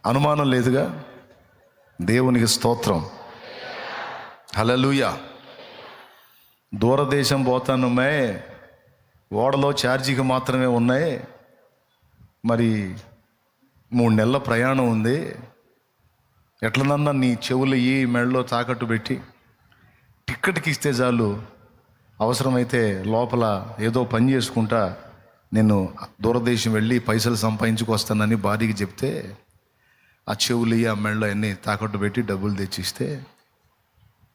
అనుమానం లేదుగా. దేవునికి స్తోత్రం. హల్లెలూయా. దూరదేశం పోతానుమే, ఓడలో ఛార్జీకి మాత్రమే ఉన్నాయి, మరి 3 నెలల ప్రయాణం ఉంది. ఎట్లనన్నా నీ చెవులు ఈ మెడలో తాకట్టు పెట్టి టిక్కెట్కి ఇస్తే చాలు, అవసరమైతే లోపల ఏదో పని చేసుకుంటా నేను దూరదేశం వెళ్ళి పైసలు సంపాదించుకొస్తానని భార్యకి చెప్తే, ఆ చెవులు ఆ మెడలో అన్నీ తాకట్టు పెట్టి డబ్బులు తెచ్చిస్తే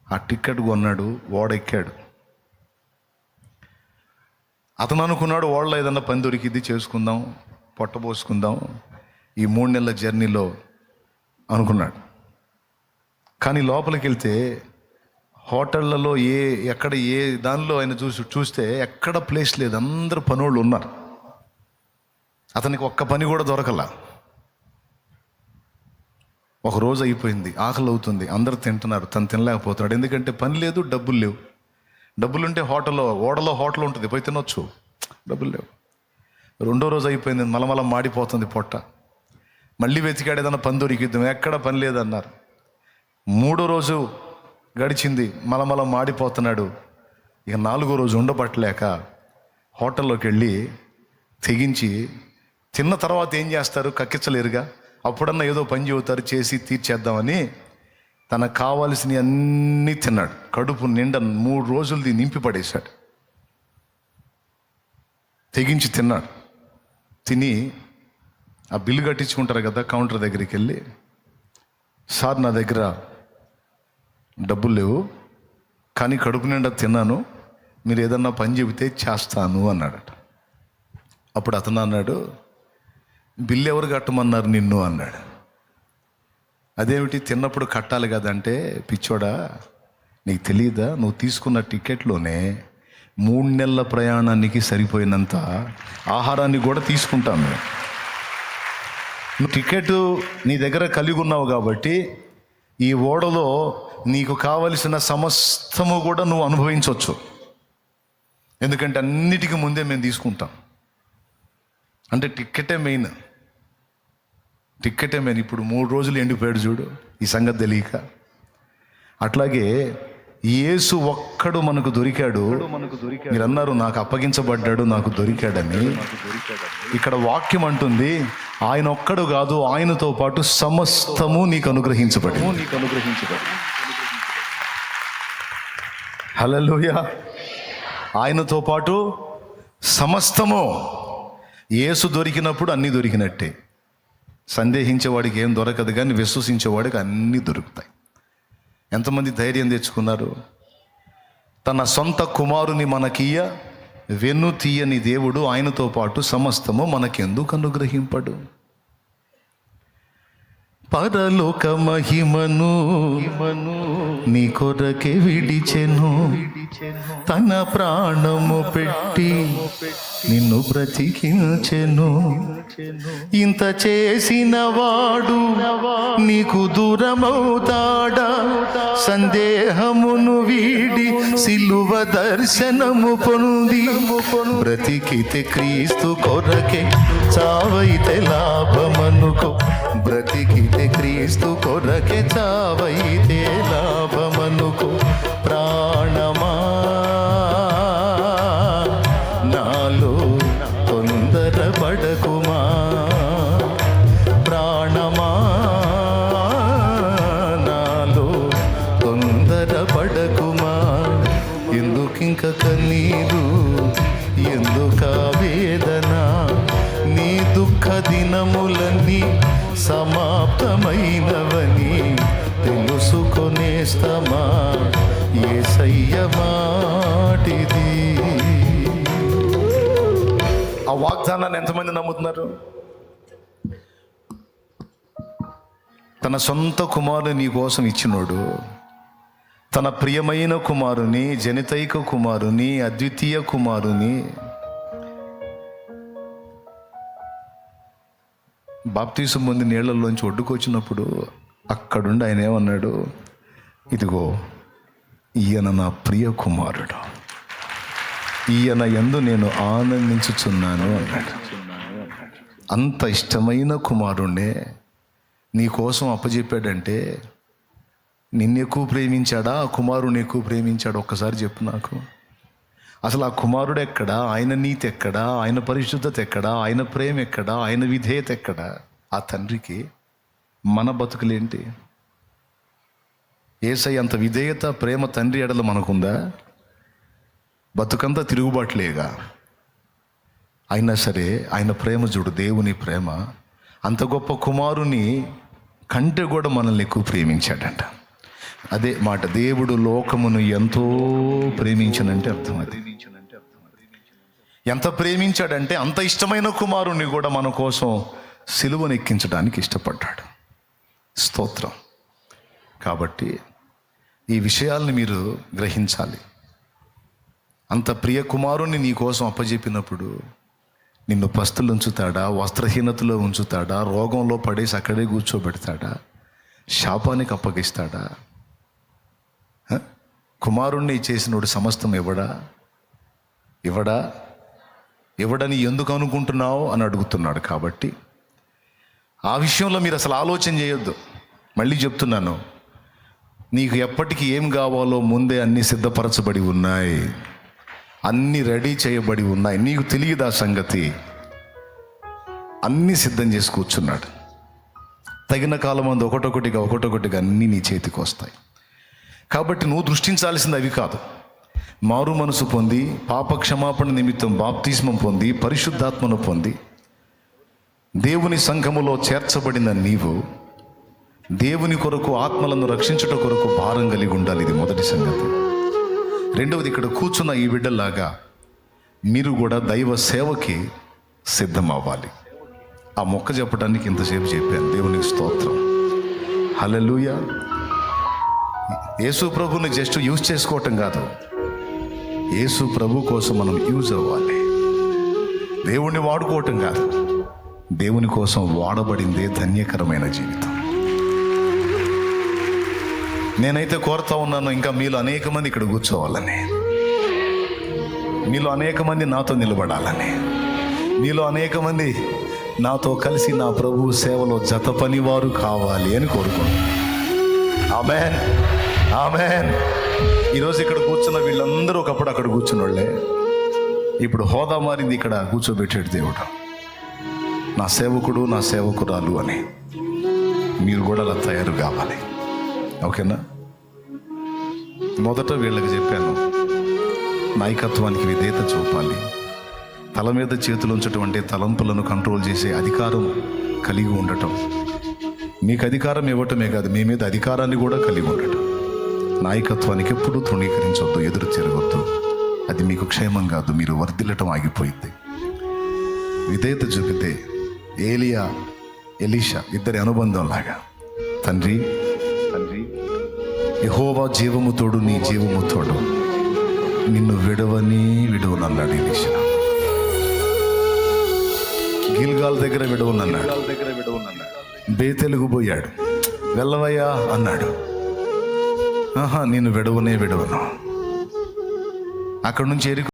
ఆ టిక్కెట్ కొన్నాడు, ఓడెక్కాడు. అతను అనుకున్నాడు ఓడలో ఏదన్నా పని దొరికిద్ది, చేసుకుందాం, పొట్టబోసుకుందాం ఈ 3 నెలల జర్నీలో అనుకున్నాడు. కానీ లోపలికి వెళ్తే హోటళ్లలో ఎక్కడ ఏ దానిలో ఆయన చూస్తే ఎక్కడ ప్లేస్ లేదు, అందరు పనోళ్ళు ఉన్నారు. అతనికి ఒక్క పని కూడా దొరకలా. ఒక రోజు అయిపోయింది, ఆకలి అవుతుంది, అందరు తింటున్నారు, తను తినలేకపోతున్నాడు. ఎందుకంటే పని లేదు, డబ్బులు లేవు. డబ్బులుంటే ఓడలో హోటల్ ఉంటుంది, పోయి తినొచ్చు, డబ్బులు లేవు. 2వ రోజు అయిపోయింది, మలమల మాడిపోతుంది పొట్ట. మళ్ళీ వెతికాడు, ఏదన్నా పని దొరికిద్దాం, ఎక్కడ పని లేదన్నారు. 3వ రోజు గడిచింది, మలమల మాడిపోతున్నాడు. ఇక 4వ రోజు ఉండబట్టలేక హోటల్లోకి వెళ్ళి తెగించి, తిన్న తర్వాత ఏం చేస్తారు, కక్కించలేరుగా, అప్పుడన్నా ఏదో పని చెబుతారు, చేసి తీర్చేద్దామని తనకు కావాల్సినవి అన్నీ తిన్నాడు. కడుపు నిండా 3 రోజులది నింపి పడేశాడు. తెగించి తిన్నాడు. తిని ఆ బిల్లు కట్టించుకుంటారు కదా, కౌంటర్ దగ్గరికి వెళ్ళి, సార్ నా దగ్గర డబ్బులు లేవు, కానీ కడుపు నిండా తిన్నాను, మీరు ఏదన్నా పని చెబితే చేస్తాను అన్నాడట. అప్పుడు అతను అన్నాడు, బిల్లు ఎవరు కట్టమన్నారు నిన్ను అన్నాడు. అదేమిటి, తిన్నప్పుడు కట్టాలి కదంటే, పిచ్చోడా నీకు తెలియదా, నువ్వు తీసుకున్న టికెట్లోనే 3 నెలల ప్రయాణానికి సరిపోయినంత ఆహారాన్ని కూడా తీసుకుంటాను. నువ్వు టికెట్ నీ దగ్గర కలిగి ఉన్నావు కాబట్టి ఈ ఓడలో నీకు కావలసిన సమస్తము కూడా నువ్వు అనుభవించవచ్చు. ఎందుకంటే అన్నిటికీ ముందే మేము తీసుకుంటాం. అంటే టిక్కెటే మెయిన్. ఇప్పుడు 3 రోజులు ఎండిపోయాడు చూడు, ఈ సంగతి తెలియక. అట్లాగే యేసు ఒక్కడు మనకు దొరికాడు. మీరు అన్నారు నాకు అప్పగించబడ్డాడు, నాకు దొరికాడని. ఇక్కడ వాక్యం అంటుంది, ఆయన ఒక్కడు కాదు, ఆయనతో పాటు సమస్తము నీకు అనుగ్రహించబడి. హల్లెలూయా. ఆయనతో పాటు సమస్తము. యేసు దొరికినప్పుడు అన్నీ దొరికినట్టే. సందేహించేవాడికి ఏం దొరకదు, కానీ విశ్వసించేవాడికి అన్నీ దొరుకుతాయి. ఎంతమంది ధైర్యం తెచ్చుకున్నారు? తన సొంత కుమారుని మనకియ్య వెన్ను తీయని దేవుడు ఆయనతో పాటు సమస్తము మనకెందుకు అనుగ్రహింపడు? పరలోక మహిమను నీ కొరకే విడిచెను, తన ప్రాణము పెట్టి నిన్ను బ్రతికించెను. ఇంత చేసిన వాడు నీకు దూరమవుతాడా? సందేహమును వీడి సిలువ దర్శనము పొంది బ్రతికితే క్రీస్తు కొరకే, చావైతే లాభమనుకో. బ్రతికితే క్రీస్తు కొరకే, చావైతే లాభమనుకో. ప్రాణమా నాలో తొందరపడకుమా, ప్రాణమా నాలో తొందరపడకుమా. ఎందుకింక కన్నీరు, ఎందుక వేదన? నీ దుఃఖ దినములన్నీ సమాప్తమైనవని తెలుసుకొనేస్తమా, యేసయ్య మాటిది. ఆ వాగ్దానాన్ని ఎంతమంది నమ్ముతున్నారు? తన సొంత కుమారుని నీ కోసం ఇచ్చినోడు, తన ప్రియమైన కుమారుని, జనితైక కుమారుని, అద్వితీయ కుమారుని బాప్తీసం పొంది నీళ్లలోంచి ఒడ్డుకొచ్చినప్పుడు అక్కడుండి ఆయన ఏమన్నాడు, ఇదిగో ఈయన నా ప్రియ కుమారుడు, ఈయన యందు నేను ఆనందించుచున్నాను అన్నాడు. అంత ఇష్టమైన కుమారుణ్ణే నీ కోసం అప్పచెప్పాడంటే నిన్ను ఎక్కువ ప్రేమించాడా, ఆ కుమారుని ఎక్కువ ప్రేమించాడా? ఒక్కసారి చెప్పు నాకు. అసలు ఆ కుమారుడు ఎక్కడా, ఆయన నీతి ఎక్కడా, ఆయన పరిశుద్ధత ఎక్కడా, ఆయన ప్రేమ ఎక్కడా, ఆయన విధేయత ఎక్కడా? ఆ తండ్రికి మన బతుకులేంటి? యేసయ్య అంత విధేయత ప్రేమ తండ్రి ఎడల మనకుందా? బతుకంతా తిరుగుబాట్లేగా. అయినా సరే ఆయన ప్రేమ చూడు, దేవుని ప్రేమ. అంత గొప్ప కుమారుని కంటే కూడా మనల్ని ఎక్కువ ప్రేమించాడంట. అదే మాట, దేవుడు లోకమును ఎంతో ప్రేమించనంటే అర్థం. అది ఎంత ప్రేమించాడంటే అంత ఇష్టమైన కుమారుని కూడా మన కోసం సిలువను ఎక్కించడానికి ఇష్టపడ్డాడు. స్తోత్రం. కాబట్టి ఈ విషయాల్ని మీరు గ్రహించాలి. అంత ప్రియ కుమారుని నీ కోసం అప్పజెప్పినప్పుడు నిన్ను పస్తులు ఉంచుతాడా, వస్త్రహీనతలో ఉంచుతాడా, రోగంలో పడేసి అక్కడే కూర్చోబెడతాడా, శాపానికి అప్పగిస్తాడా? కుమారుణ్ణి చేసినోడు సమస్తం ఇవ్వడని ఎందుకు అనుకుంటున్నావు అని అడుగుతున్నాడు. కాబట్టి ఆ విషయంలో మీరు అసలు ఆలోచన చేయొద్దు. మళ్ళీ చెప్తున్నాను, నీకు ఎప్పటికీ ఏం కావాలో ముందే అన్నీ సిద్ధపరచబడి ఉన్నాయి, అన్నీ రెడీ చేయబడి ఉన్నాయి. నీకు తెలియదు ఆ సంగతి. అన్నీ సిద్ధం చేసి కూర్చున్నాడు. తగిన కాలం అందు ఒకటొకటిగా అన్నీ నీ చేతికి వస్తాయి. కాబట్టి నువ్వు దృష్టించాల్సింది అవి కాదు. మారు మనసు పొంది, పాప క్షమాపణ నిమిత్తం బాప్తిస్మం పొంది, పరిశుద్ధాత్మను పొంది, దేవుని సంఘములో చేర్చబడిన నీవు దేవుని కొరకు, ఆత్మలను రక్షించుట కొరకు భారం కలిగి ఉండాలి. ఇది మొదటి సంగతి. రెండవది, ఇక్కడ కూర్చున్న ఈ బిడ్డలాగా మీరు కూడా దైవ సేవకి సిద్ధం అవ్వాలి. ఆ మొక్క చెప్పడానికి ఇంతసేపు చెప్పాను. దేవునికి స్తోత్రం. హల్లెలూయా. యేసు ప్రభుని జస్ట్ యూజ్ చేసుకోవటం కాదు, యేసు ప్రభు కోసం మనం యూజ్ అవ్వాలి. దేవుణ్ణి వాడుకోవటం కాదు, దేవుని కోసం వాడబడిందే ధన్యకరమైన జీవితం. నేనైతే కోరుతా ఉన్నాను, ఇంకా మీలో అనేక మంది ఇక్కడ కూర్చోవాలని, మీలో అనేక మంది నాతో నిలబడాలని, మీలో అనేక మంది నాతో కలిసి నా ప్రభు సేవలో జత పనివారు కావాలి అని కోరుకుంటున్నాను. ఆమేన్, ఆమేన్. ఈరోజు ఇక్కడ కూర్చున్న వీళ్ళందరూ ఒకప్పుడు అక్కడ కూర్చున్న వాళ్ళే. ఇప్పుడు హోదా మారింది, ఇక్కడ కూర్చోబెట్టాడు దేవుడు. నా సేవకుడు, నా సేవకురాలు అని. మీరు కూడా అలా తయారు కావాలి. ఓకేనా? మొదట వీళ్ళకి చెప్పాను, నాయకత్వానికి విధేయత చూపాలి. తల మీద చేతులు ఉంచటం అంటే తలంపులను కంట్రోల్ చేసే అధికారం కలిగి ఉండటం. మీకు అధికారం ఇవ్వటమే కాదు, మీ మీద అధికారాన్ని కూడా కలిగి ఉండటం. నాయకత్వానికి ఎప్పుడూ తృణీకరించవద్దు, ఎదురు తిరగొద్దు. అది మీకు క్షేమం కాదు, మీరు వర్ధిల్లటం ఆగిపోయింది. విధేయత చూపితే ఏలియా, ఎలీషా ఇద్దరి అనుబంధం లాగా, తండ్రి యెహోవా జీవము తోడు, నీ జీవము తోడు, నిన్ను విడవనన్నాడు ఎలీషా. గిల్గాల్ దగ్గర విడవనన్నాడు. బేతెలుగు పోయాడు, వెళ్ళవయ్యా అన్నాడు. నిన్ను విడవను. అక్కడి నుంచి